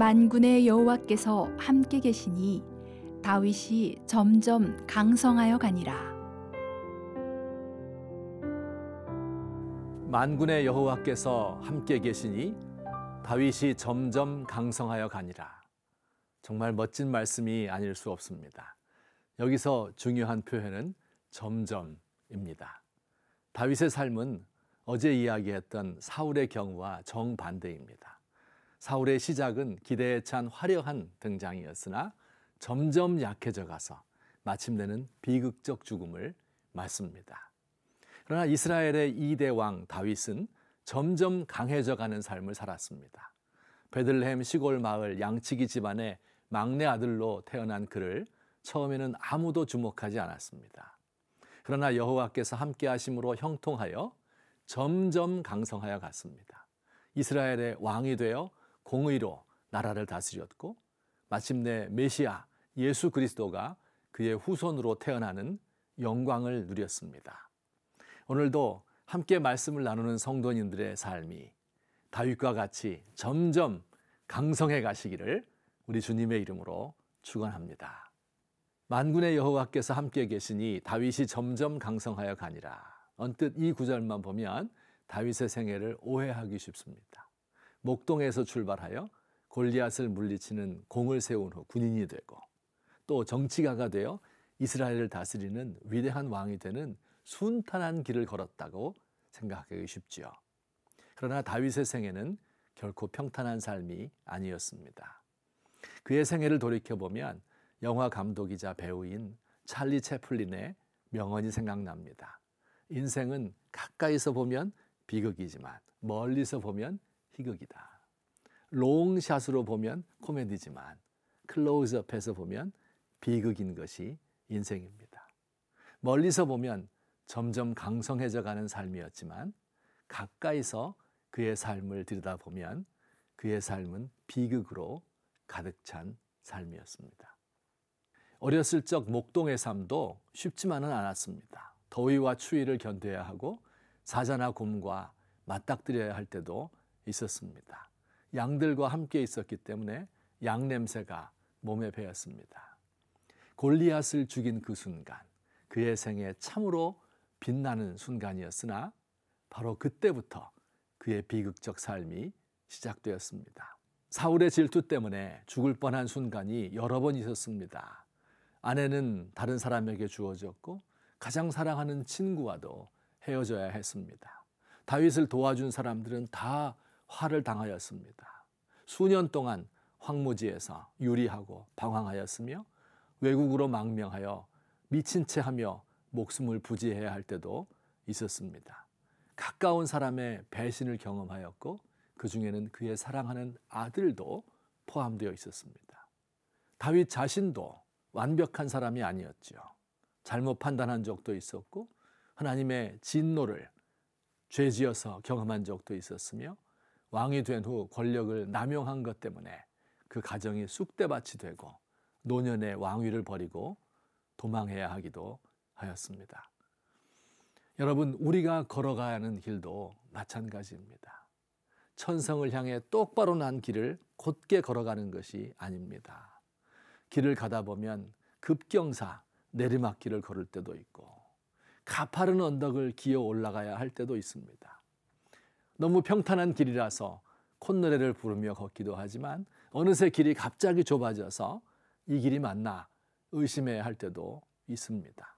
만군의 여호와께서 함께 계시니 다윗이 점점 강성하여 가니라. 만군의 여호와께서 함께 계시니 다윗이 점점 강성하여 가니라. 정말 멋진 말씀이 아닐 수 없습니다. 여기서 중요한 표현은 점점입니다. 다윗의 삶은 어제 이야기했던 사울의 경우와 정반대입니다. 사울의 시작은 기대에 찬 화려한 등장이었으나 점점 약해져 가서 마침내는 비극적 죽음을 맞습니다. 그러나 이스라엘의 2대 왕 다윗은 점점 강해져 가는 삶을 살았습니다. 베들레헴 시골 마을 양치기 집안의 막내 아들로 태어난 그를 처음에는 아무도 주목하지 않았습니다. 그러나 여호와께서 함께 하심으로 형통하여 점점 강성하여 갔습니다. 이스라엘의 왕이 되어 공의로 나라를 다스렸고 마침내 메시아 예수 그리스도가 그의 후손으로 태어나는 영광을 누렸습니다. 오늘도 함께 말씀을 나누는 성도님들의 삶이 다윗과 같이 점점 강성해 가시기를 우리 주님의 이름으로 축원합니다. 만군의 여호와께서 함께 계시니 다윗이 점점 강성하여 가니라. 언뜻 이 구절만 보면 다윗의 생애를 오해하기 쉽습니다. 목동에서 출발하여 골리앗을 물리치는 공을 세운 후 군인이 되고 또 정치가가 되어 이스라엘을 다스리는 위대한 왕이 되는 순탄한 길을 걸었다고 생각하기 쉽지요. 그러나 다윗의 생애는 결코 평탄한 삶이 아니었습니다. 그의 생애를 돌이켜보면 영화 감독이자 배우인 찰리 채플린의 명언이 생각납니다. 인생은 가까이서 보면 비극이지만 멀리서 보면 희극이다. 롱샷으로 보면 코미디지만 클로즈업해서 보면 비극인 것이 인생입니다. 멀리서 보면 점점 강성해져 가는 삶이었지만 가까이서 그의 삶을 들여다보면 그의 삶은 비극으로 가득 찬 삶이었습니다. 어렸을 적 목동의 삶도 쉽지만은 않았습니다. 더위와 추위를 견뎌야 하고 사자나 곰과 맞닥뜨려야 할 때도 있었습니다. 양들과 함께 있었기 때문에 양 냄새가 몸에 배었습니다. 골리앗을 죽인 그 순간, 그의 생에 참으로 빛나는 순간이었으나 바로 그때부터 그의 비극적 삶이 시작되었습니다. 사울의 질투 때문에 죽을 뻔한 순간이 여러 번 있었습니다. 아내는 다른 사람에게 주어졌고 가장 사랑하는 친구와도 헤어져야 했습니다. 다윗을 도와준 사람들은 다 화를 당하였습니다. 수년 동안 황무지에서 유리하고 방황하였으며 외국으로 망명하여 미친 채 하며 목숨을 부지해야 할 때도 있었습니다. 가까운 사람의 배신을 경험하였고 그 중에는 그의 사랑하는 아들도 포함되어 있었습니다. 다윗 자신도 완벽한 사람이 아니었죠. 잘못 판단한 적도 있었고 하나님의 진노를 죄지어서 경험한 적도 있었으며 왕이 된 후 권력을 남용한 것 때문에 그 가정이 쑥대밭이 되고 노년의 왕위를 버리고 도망해야 하기도 하였습니다. 여러분, 우리가 걸어가야 하는 길도 마찬가지입니다. 천성을 향해 똑바로 난 길을 곧게 걸어가는 것이 아닙니다. 길을 가다 보면 급경사 내리막길을 걸을 때도 있고 가파른 언덕을 기어 올라가야 할 때도 있습니다. 너무 평탄한 길이라서 콧노래를 부르며 걷기도 하지만 어느새 길이 갑자기 좁아져서 이 길이 맞나 의심해야 할 때도 있습니다.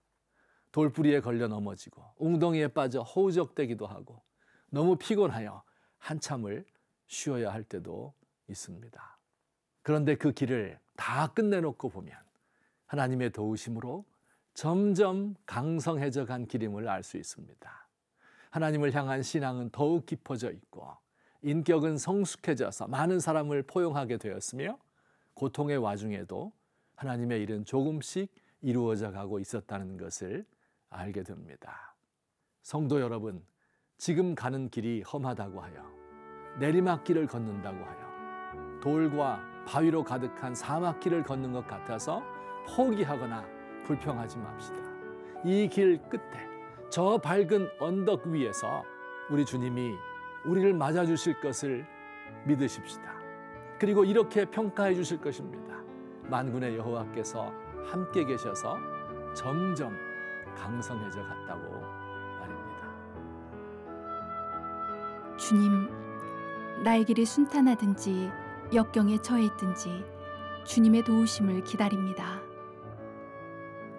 돌부리에 걸려 넘어지고 웅덩이에 빠져 허우적대기도 하고 너무 피곤하여 한참을 쉬어야 할 때도 있습니다. 그런데 그 길을 다 끝내놓고 보면 하나님의 도우심으로 점점 강성해져 간 길임을 알 수 있습니다. 하나님을 향한 신앙은 더욱 깊어져 있고 인격은 성숙해져서 많은 사람을 포용하게 되었으며 고통의 와중에도 하나님의 일은 조금씩 이루어져 가고 있었다는 것을 알게 됩니다. 성도 여러분, 지금 가는 길이 험하다고 하여 내리막길을 걷는다고 하여 돌과 바위로 가득한 사막길을 걷는 것 같아서 포기하거나 불평하지 맙시다. 이 길 끝에 저 밝은 언덕 위에서 우리 주님이 우리를 맞아주실 것을 믿으십시다. 그리고 이렇게 평가해 주실 것입니다. 만군의 여호와께서 함께 계셔서 점점 강성해져 갔다고 말입니다. 주님, 나의 길이 순탄하든지 역경에 처해 있든지 주님의 도우심을 기다립니다.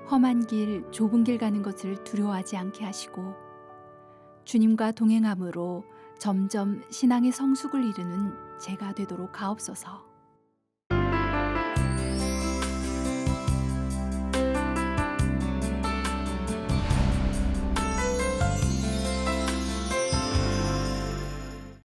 험한 길, 좁은 길 가는 것을 두려워하지 않게 하시고 주님과 동행함으로 점점 신앙의 성숙을 이루는 제가 되도록 하옵소서.